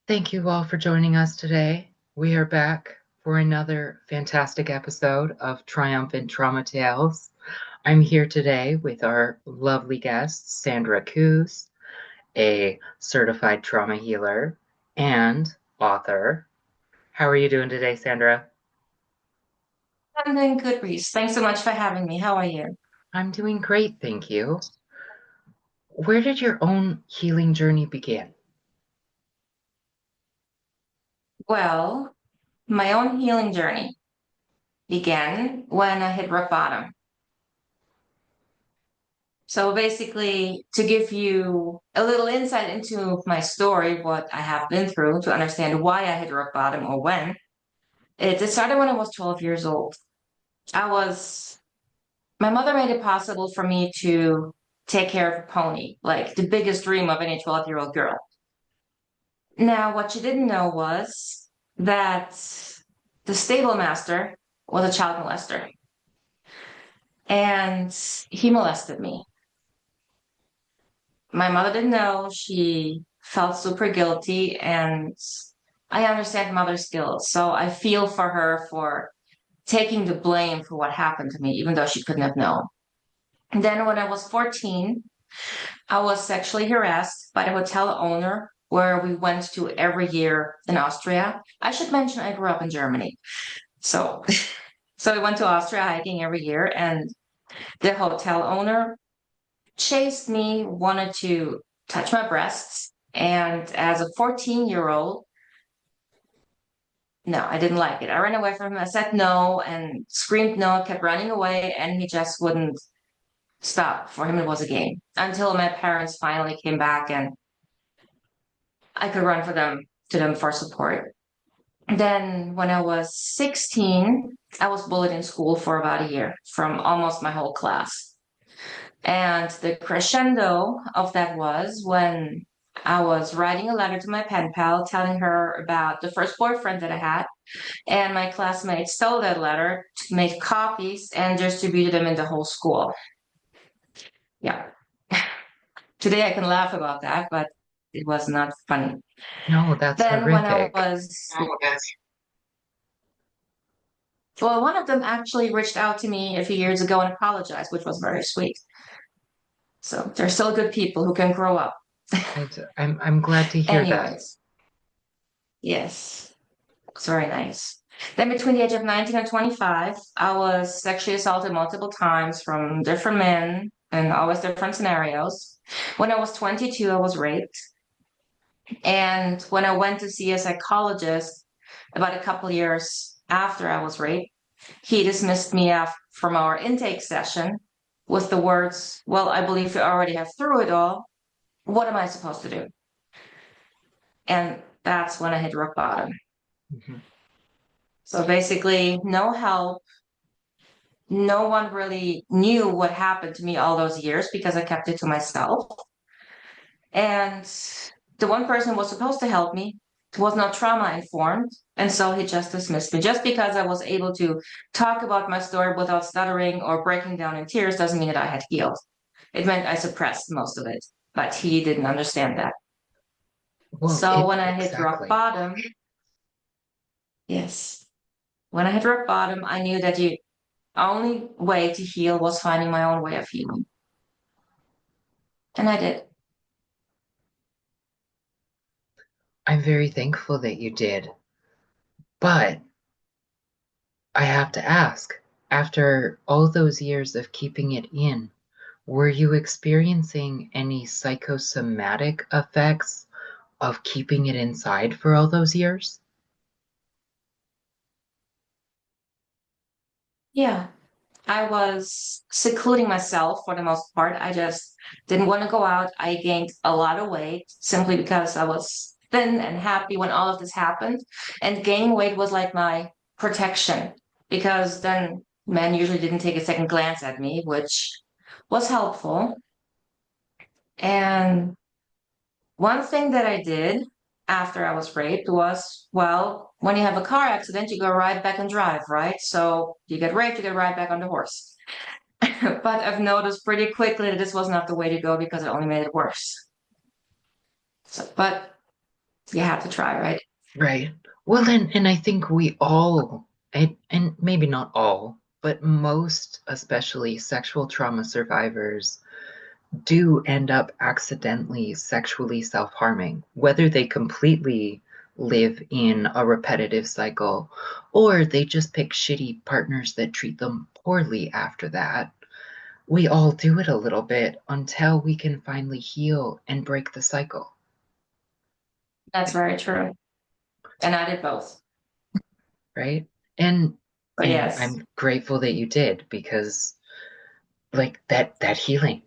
Thank you all for joining us today. We are back for another fantastic episode of Triumphant Trauma Tales. I'm here today with our lovely guest, Sandra Cooze, a certified trauma healer and author. How are you doing today, Sandra? I'm doing good, Reese. Thanks so much for having me. How are you? I'm doing great, thank you. Where did your own healing journey begin? Well, my own healing journey began when I hit rock bottom. So basically, to give you a little insight into my story, what I have been through to understand why I hit rock bottom or when, it started when I was 12 years old. I was, my mother made it possible for me to take care of a pony, like the biggest dream of any 12-year-old girl. Now, what she didn't know was that the stable master was a child molester and he molested me. My mother didn't know. She felt super guilty, and I understand mother's guilt. So I feel for her for taking the blame for what happened to me, even though she couldn't have known. And then when I was 14, I was sexually harassed by the hotel owner where we went to every year in Austria. I should mention I grew up in Germany. So so we went to Austria hiking every year, and the hotel owner chased me, wanted to touch my breasts. And as a 14-year-old, no, I didn't like it. I ran away from him. I said no and screamed no, kept running away, and he just wouldn't stop. For him, it was a game until my parents finally came back and I could run for them to them for support. Then, when I was 16, I was bullied in school for about a year from almost my whole class. And the crescendo of that was when I was writing a letter to my pen pal telling her about the first boyfriend that I had. And my classmates stole that letter, made copies, and distributed them in the whole school. Yeah. Today I can laugh about that, but it was not funny. No, that's Then when I horrific. was, well, one of them actually reached out to me a few years ago and apologized, which was very sweet. So they're still good people who can grow up. I'm glad to hear that. Anyways, yes. It's very nice. Then between the age of 19 and 25, I was sexually assaulted multiple times from different men and always different scenarios. When I was 22, I was raped. And when I went to see a psychologist about a couple years after I was raped, he dismissed me from our intake session with the words, "Well, I believe you already have through it all. What am I supposed to do?" And that's when I hit rock bottom. Mhm. So basically, no help. No one really knew what happened to me all those years because I kept it to myself. And the one person who was supposed to help me was not trauma informed. And so he just dismissed me. Just because I was able to talk about my story without stuttering or breaking down in tears doesn't mean that I had healed. It meant I suppressed most of it, but he didn't understand that. Well, So it when I hit rock exactly. bottom, yes, when I hit rock bottom, I knew that the only way to heal was finding my own way of healing. And I did. I'm very thankful that you did. But I have to ask, after all those years of keeping it in, were you experiencing any psychosomatic effects of keeping it inside for all those years? Yeah, I was secluding myself for the most part. I just didn't want to go out. I gained a lot of weight simply because I was thin and happy when all of this happened. And gaining weight was like my protection because then men usually didn't take a second glance at me, which was helpful. And one thing that I did after I was raped was, well, when you have a car accident, you go right back and drive, right? So you get raped, you get right back on the horse. But I've noticed pretty quickly that this was not the way to go because it only made it worse. So, but You have to try, right? Right. Well, and I think we all, and maybe not all, but most, especially sexual trauma survivors, do end up accidentally sexually self-harming, whether they completely live in a repetitive cycle or they just pick shitty partners that treat them poorly after that. We all do it a little bit until we can finally heal and break the cycle, That's very true. And I did both. right? And But and yes, I'm grateful that you did because like that healing.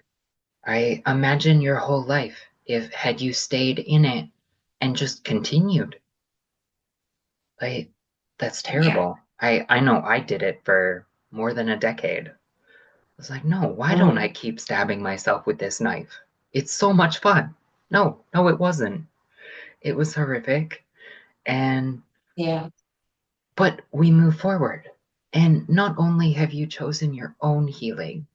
I imagine your whole life if had you stayed in it and just continued. Like that's yeah. terrible. I know I did it for more than a decade. I was like, no, why don't I Mhm. keep stabbing myself with this knife? It's so much fun. No, no, it wasn't. It was horrific. And Yeah. but we move forward. And not only have you chosen your own healing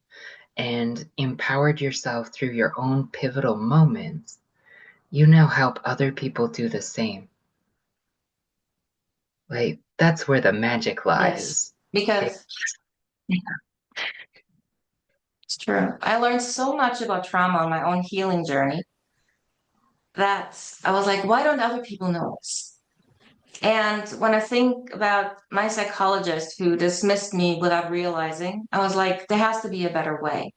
and empowered yourself through your own pivotal moments, you now help other people do the same. Like, that's where the magic Yes. lies. It, Because it's true. I learned so much about trauma on my own healing journey that I was like, why don't other people know this? And when I think about my psychologist who dismissed me without realizing, I was like, there has to be a better way.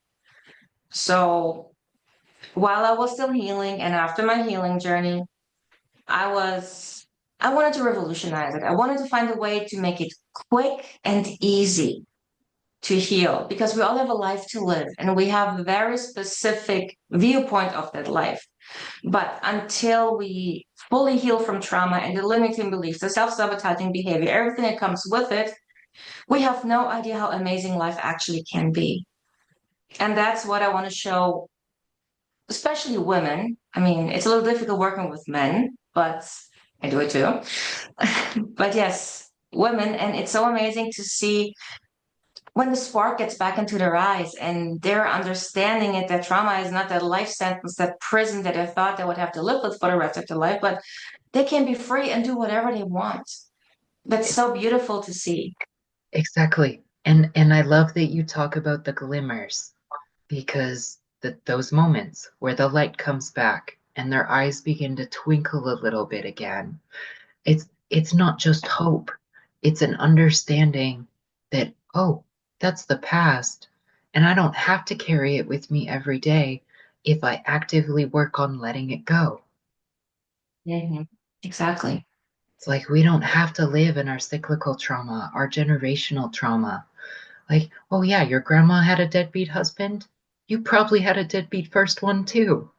So while I was still healing and after my healing journey, I was, I wanted to revolutionize it. I wanted to find a way to make it quick and easy to heal because we all have a life to live and we have a very specific viewpoint of that life. But until we fully heal from trauma and the limiting beliefs, the self sabotaging behavior, everything that comes with it, we have no idea how amazing life actually can be. And that's what I want to show, especially women. I mean, it's a little difficult working with men, but I do it too. But yes, women, and it's so amazing to see when the spark gets back into their eyes and they're understanding it that trauma is not that life sentence, that prison that they thought they would have to live with for the rest of their life, but they can be free and do whatever they want. That's it, so beautiful to see. exactly. And I love that you talk about the glimmers because those moments where the light comes back and their eyes begin to twinkle a little bit again. It's not just hope. It's an understanding that, oh, that's the past, and I don't have to carry it with me every day if I actively work on letting it go. Mhm. Exactly. It's like we don't have to live in our cyclical trauma, our generational trauma. Like, oh yeah, your grandma had a deadbeat husband. You probably had a deadbeat first one too.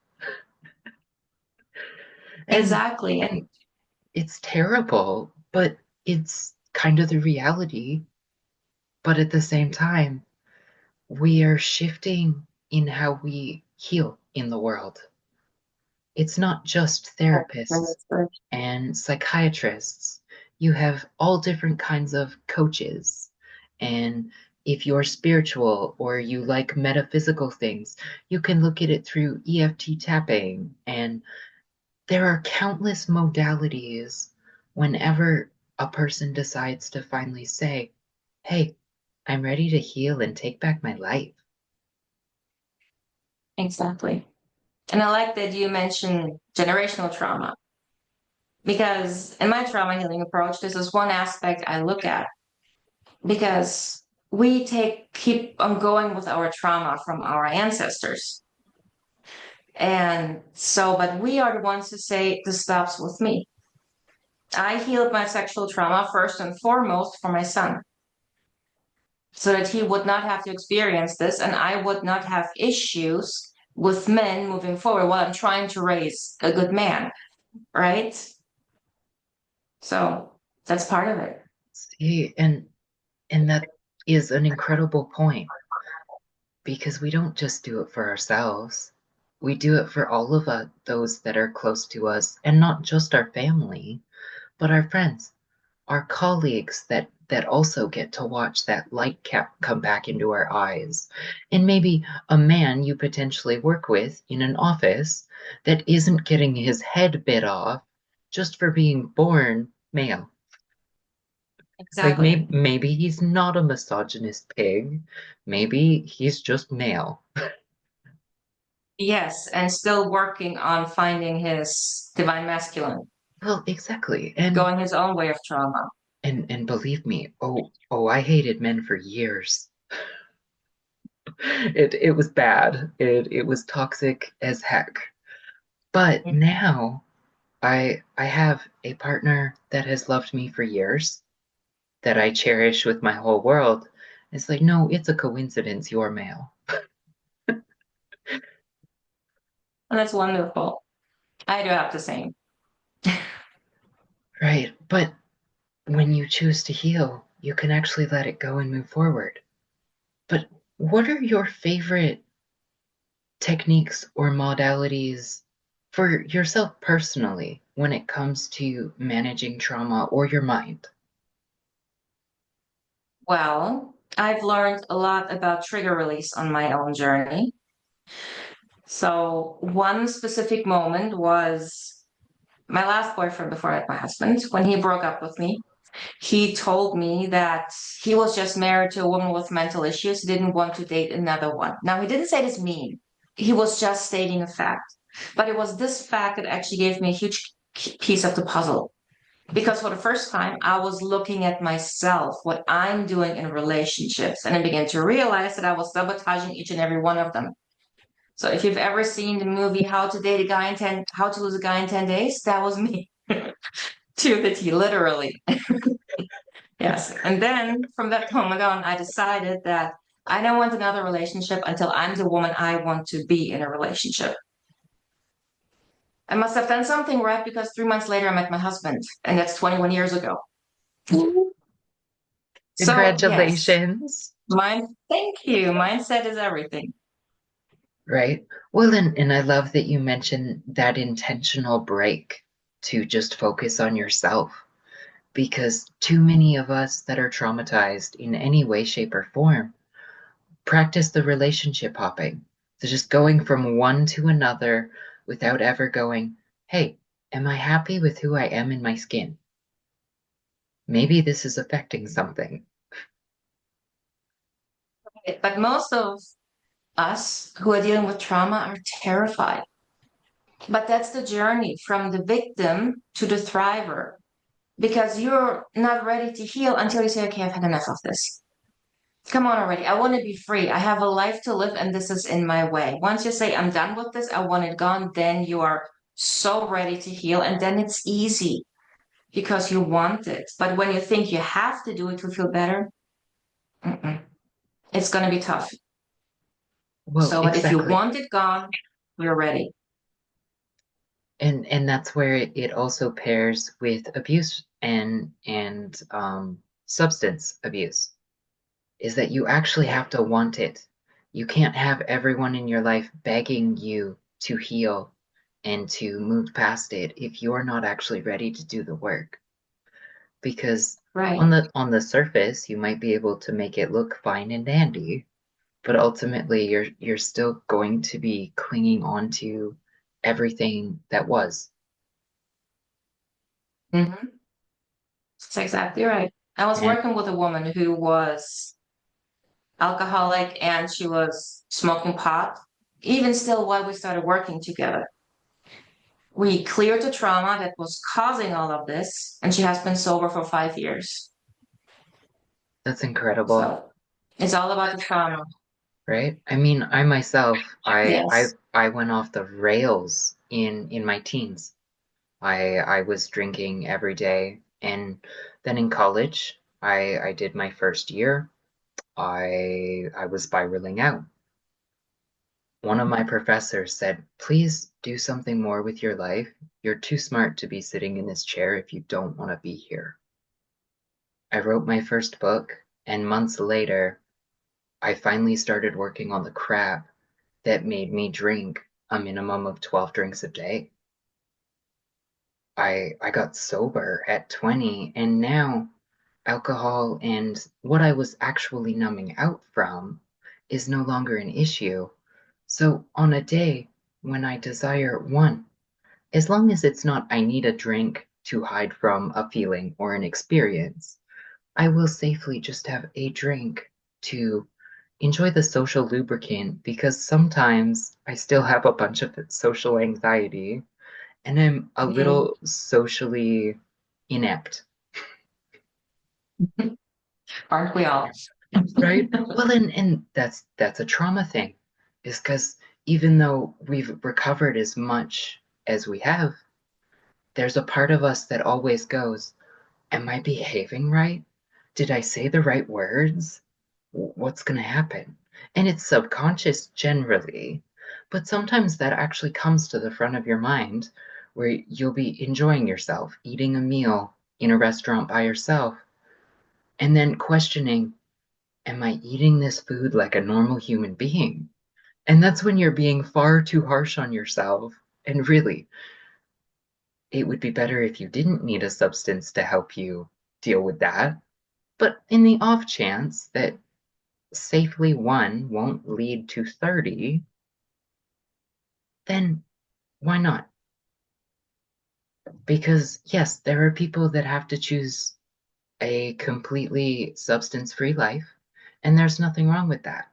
And Exactly. And and it's terrible, but it's kind of the reality. But at the same time, we are shifting in how we heal in the world. It's not just therapists and psychiatrists. You have all different kinds of coaches. And if you're spiritual or you like metaphysical things, you can look at it through EFT tapping. And there are countless modalities whenever a person decides to finally say, hey, I'm ready to heal and take back my life. exactly. And I like that you mentioned generational trauma because in my trauma healing approach, this is one aspect I look at because we keep on going with our trauma from our ancestors. And so, but we are the ones who say this stops with me. I healed my sexual trauma first and foremost for my son so that he would not have to experience this and I would not have issues with men moving forward while I'm trying to raise a good man, right? So that's part of it. See, and that is an incredible point because we don't just do it for ourselves. We do it for all of those that are close to us, and not just our family, but our friends, our colleagues that also get to watch that light come back into our eyes. And maybe a man you potentially work with in an office that isn't getting his head bit off just for being born male. Like Exactly. maybe he's not a misogynist pig. Maybe he's just male. Yes, and still working on finding his divine masculine, Well, exactly. going his own way of trauma. And believe me, I hated men for years. It was bad. It was toxic as heck. But now I have a partner that has loved me for years, that I cherish with my whole world. It's like, no, it's a coincidence you're male. And that's wonderful. I do have the same. Right. But when you choose to heal, you can actually let it go and move forward. But what are your favorite techniques or modalities for yourself personally when it comes to managing trauma or your mind? Well, I've learned a lot about trigger release on my own journey. So, one specific moment was my last boyfriend before I met my husband. When he broke up with me, he told me that he was just married to a woman with mental issues, didn't want to date another one. Now, he didn't say this mean, he was just stating a fact. But it was this fact that actually gave me a huge piece of the puzzle. Because for the first time, I was looking at myself, what I'm doing in relationships, and I began to realize that I was sabotaging each and every one of them. So if you've ever seen the movie How to Lose a Guy in 10 Days, that was me to the T, literally. Yes. And then from that moment on, I decided that I don't want another relationship until I'm the woman I want to be in a relationship. I must have done something right because 3 months later, I met my husband, and that's 21 years ago. So, yes, Congratulations. thank you. Mindset is everything. Right? Well, and I love that you mentioned that intentional break to just focus on yourself, because too many of us that are traumatized in any way, shape, or form practice the relationship hopping. So just going from one to another without ever going, hey, am I happy with who I am in my skin? Maybe this is affecting something. But most of us who are dealing with trauma are terrified. But that's the journey from the victim to the thriver because you're not ready to heal until you say, okay, I've had enough of this. Come on already. I want to be free. I have a life to live and this is in my way. Once you say, I'm done with this, I want it gone, then you are so ready to heal. And then it's easy because you want it. But when you think you have to do it to feel better, mm-mm, it's going to be tough. Well, So, but if you exactly. want it gone, you're ready. And that's where it also pairs with abuse and substance abuse, is that you actually have to want it. You can't have everyone in your life begging you to heal and to move past it if you're not actually ready to do the work. Because Right. on the surface, you might be able to make it look fine and dandy, but ultimately you're still going to be clinging on to everything that was. Mm-hmm. That's exactly right. I was And working with a woman who was alcoholic and she was smoking pot. Even still, while we started working together, we cleared the trauma that was causing all of this, and she has been sober for 5 years. that's incredible, So it's all about the trauma. right? I mean, I myself, Yes. I went off the rails in my teens. I was drinking every day, and then in college, I did my first year. I was spiraling out. One of my professors said, "Please do something more with your life. You're too smart to be sitting in this chair if you don't want to be here." I wrote my first book, and months later, I finally started working on the crap that made me drink a minimum of 12 drinks a day. I got sober at 20, and now alcohol and what I was actually numbing out from is no longer an issue. So on a day when I desire one, As long as it's not, I need a drink to hide from a feeling or an experience, I will safely just have a drink to enjoy the social lubricant because sometimes I still have a bunch of social anxiety and I'm a Mhm. little socially inept, Aren't we all? right? Well, and that's a trauma thing, is because even though we've recovered as much as we have, there's a part of us that always goes, am I behaving right? Did I say the right words? What's going to happen? And it's subconscious generally, but sometimes that actually comes to the front of your mind where you'll be enjoying yourself, eating a meal in a restaurant by yourself, and then questioning, am I eating this food like a normal human being? And that's when you're being far too harsh on yourself. And really, it would be better if you didn't need a substance to help you deal with that. But in the off chance that safely one won't lead to 30, then why not? Because, yes, there are people that have to choose a completely substance free life, and there's nothing wrong with that.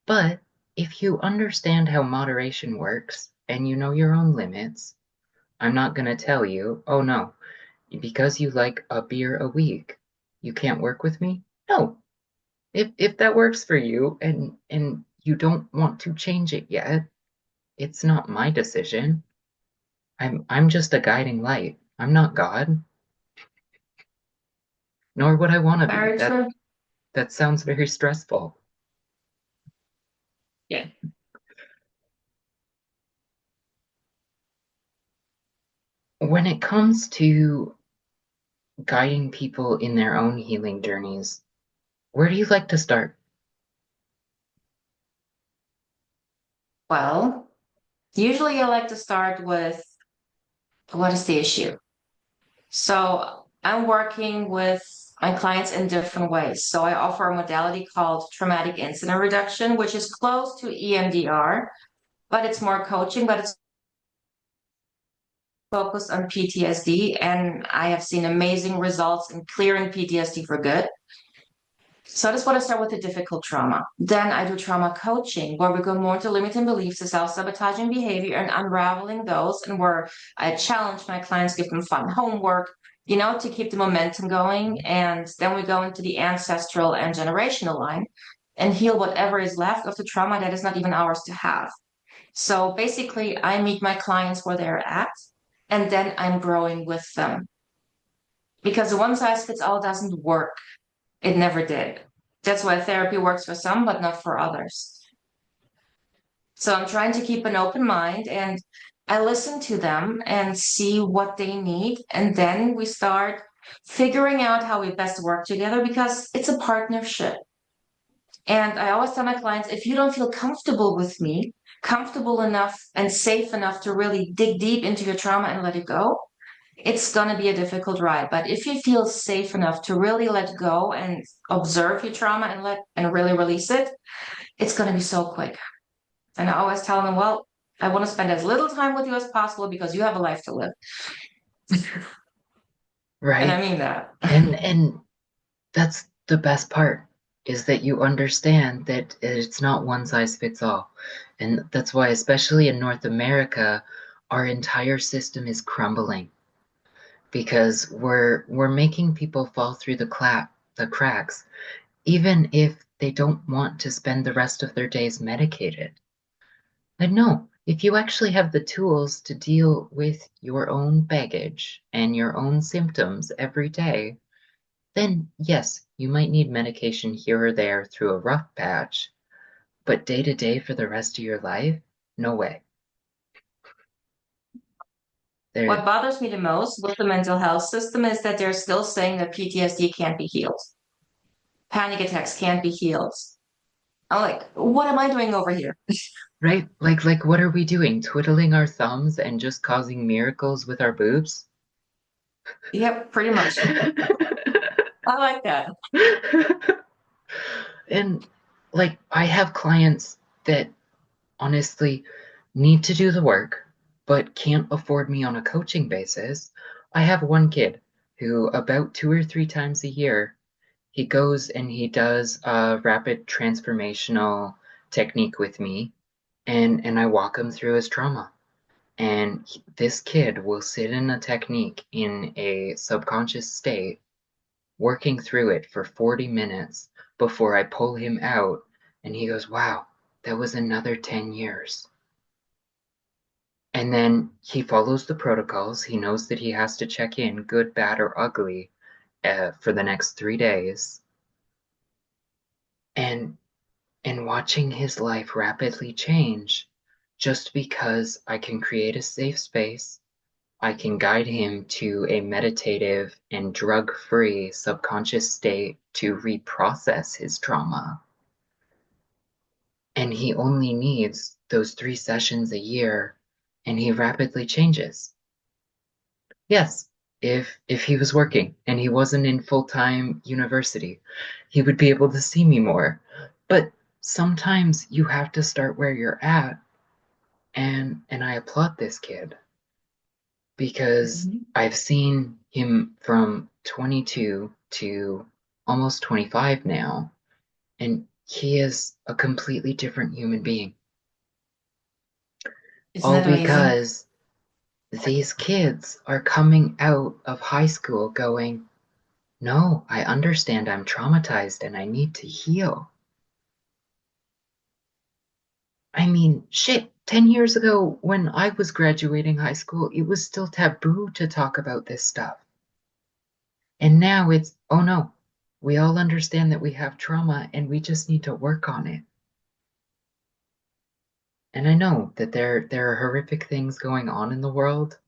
But if you understand how moderation works and you know your own limits, I'm not going to tell you, oh no, because you like a beer a week, you can't work with me. No, if that works for you and you don't want to change it yet, it's not my decision. I'm just a guiding light. I'm not God, nor would I want to be. Very That true. that sounds very stressful. Yeah. When it comes to guiding people in their own healing journeys, where do you like to start? Well, usually I like to start with what is the issue? So I'm working with my clients in different ways. So I offer a modality called traumatic incident reduction, which is close to EMDR, but it's more coaching, but it's focused on PTSD. And I have seen amazing results in clearing PTSD for good. So I just want to start with the difficult trauma. Then I do trauma coaching, where we go more into limiting beliefs, the self-sabotaging behavior, and unraveling those, and where I challenge my clients, give them fun homework, to keep the momentum going. And then we go into the ancestral and generational line and heal whatever is left of the trauma that is not even ours to have. So basically, I meet my clients where they're at, and then I'm growing with them because the one size fits all doesn't work. It never did. That's why therapy works for some, but not for others. So I'm trying to keep an open mind and I listen to them and see what they need. And then we start figuring out how we best work together because it's a partnership. And I always tell my clients, if you don't feel comfortable with me, comfortable enough and safe enough to really dig deep into your trauma and let it go, it's going to be a difficult ride. But if you feel safe enough to really let go and observe your trauma and really release it, it's going to be so quick. And I always tell them, well, I want to spend as little time with you as possible because you have a life to live. And I Right? mean that. And that's the best part is that you understand that it's not one size fits all. And that's why, especially in North America, our entire system is crumbling because we're making people fall through the cracks, even if they don't want to spend the rest of their days medicated. And no, if you actually have the tools to deal with your own baggage and your own symptoms every day, then yes, you might need medication here or there through a rough patch, but day to day for the rest of your life, no way. There, What bothers me the most with the mental health system is that they're still saying that PTSD can't be healed. Panic attacks can't be healed. I'm like, what am I doing over here? right? Like what are we doing? Twiddling our thumbs and just causing miracles with our boobs? Yep, pretty much. I like that. And like I have clients that honestly need to do the work, but can't afford me on a coaching basis. I have one kid who about 2 or 3 times a year he goes and he does a rapid transformational technique with me, and I walk him through his trauma. And this kid will sit in a technique in a subconscious state, working through it for 40 minutes before I pull him out. And he goes, wow, that was another 10 years. And then he follows the protocols. He knows that he has to check in, good, bad, or ugly, for the next 3 days. And watching his life rapidly change just because I can create a safe space. I can guide him to a meditative and drug-free subconscious state to reprocess his trauma. And he only needs those 3 sessions a year, and he rapidly changes. Yes, if he was working and he wasn't in full-time university, he would be able to see me more. But sometimes you have to start where you're at, and I applaud this kid because Mhm. I've seen him from 22 to almost 25 now, and he is a completely different human being. Isn't All that amazing? because these kids are coming out of high school going, no, I understand I'm traumatized and I need to heal. I mean, shit, 10 years ago when I was graduating high school, it was still taboo to talk about this stuff. And now it's, oh no, we all understand that we have trauma and we just need to work on it. And I know that there are horrific things going on in the world,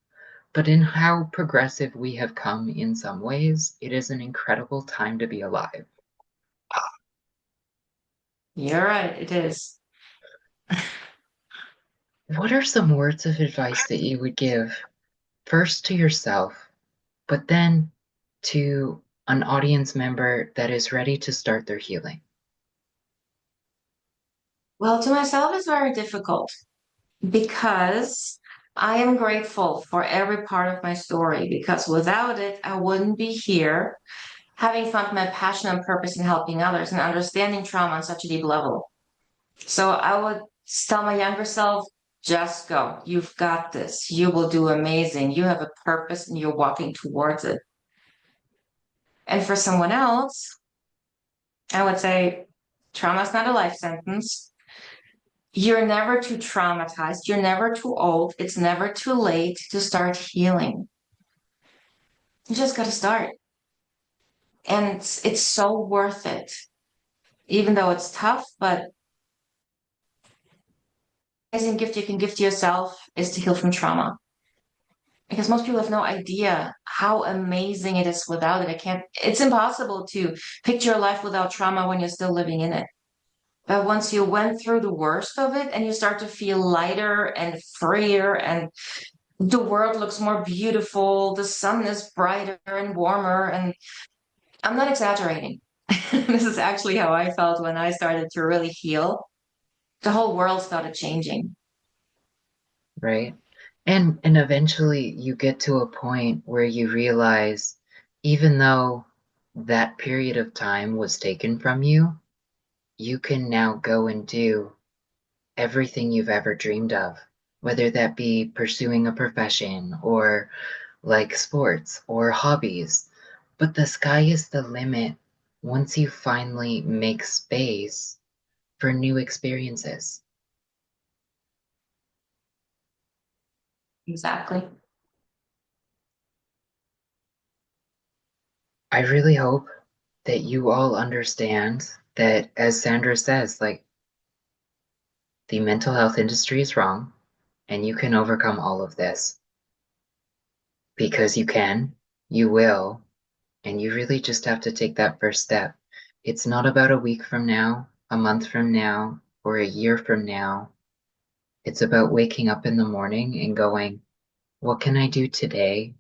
but in how progressive we have come in some ways, it is an incredible time to be alive. You're right, it is. What are some words of advice that you would give first to yourself, but then to an audience member that is ready to start their healing? Well, to myself, it's very difficult because I am grateful for every part of my story because without it, I wouldn't be here having found my passion and purpose in helping others and understanding trauma on such a deep level. So I would tell my younger self, just go. You've got this. You will do amazing. You have a purpose and you're walking towards it. And for someone else, I would say trauma is not a life sentence. You're never too traumatized. You're never too old. It's never too late to start healing. You just got to start. And it's so worth it, even though it's tough, but amazing gift you can give to yourself is to heal from trauma. Because most people have no idea how amazing it is without it. It's impossible to picture your life without trauma when you're still living in it. But once you went through the worst of it and you start to feel lighter and freer and the world looks more beautiful, the sun is brighter and warmer, and I'm not exaggerating. This is actually how I felt when I started to really heal. The whole world started changing. Right? And eventually you get to a point where you realize even though that period of time was taken from you, you can now go and do everything you've ever dreamed of, whether that be pursuing a profession or like sports or hobbies. But the sky is the limit once you finally make space for new experiences. Exactly. I really hope that you all understand that, as Sandra says, like the mental health industry is wrong and you can overcome all of this because you can, you will, and you really just have to take that first step. It's not about a week from now, a month from now, or a year from now. It's about waking up in the morning and going, what can I do today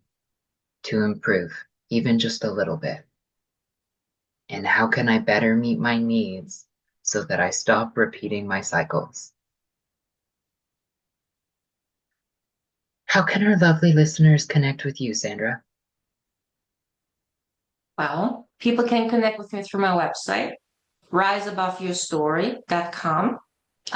to improve, even just a little bit? And how can I better meet my needs so that I stop repeating my cycles? How can our lovely listeners connect with you, Sandra? Well, people can connect with me through my website, riseaboveyourstory.com.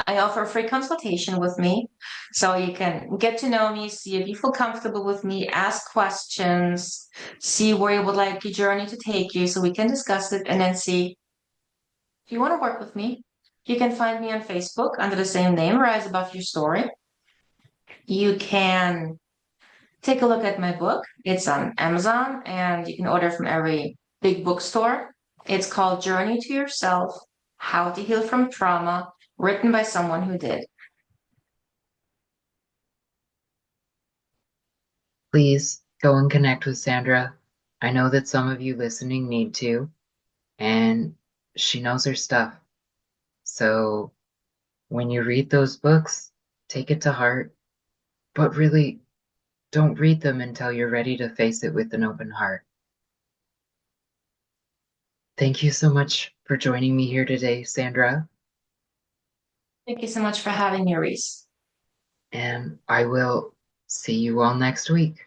I offer a free consultation with me so you can get to know me, see if you feel comfortable with me, ask questions, see where you would like your journey to take you so we can discuss it and then see if you want to work with me. You can find me on Facebook under the same name, Rise Above Your Story. You can take a look at my book. It's on Amazon and you can order from every big bookstore. It's called Journey to Yourself, How to Heal from Trauma, written by someone who did. Please go and connect with Sandra. I know that some of you listening need to, and she knows her stuff. So when you read those books, take it to heart, but really don't read them until you're ready to face it with an open heart. Thank you so much for joining me here today, Sandra, Thank you so much for having me, Reese. and I will see you all next week.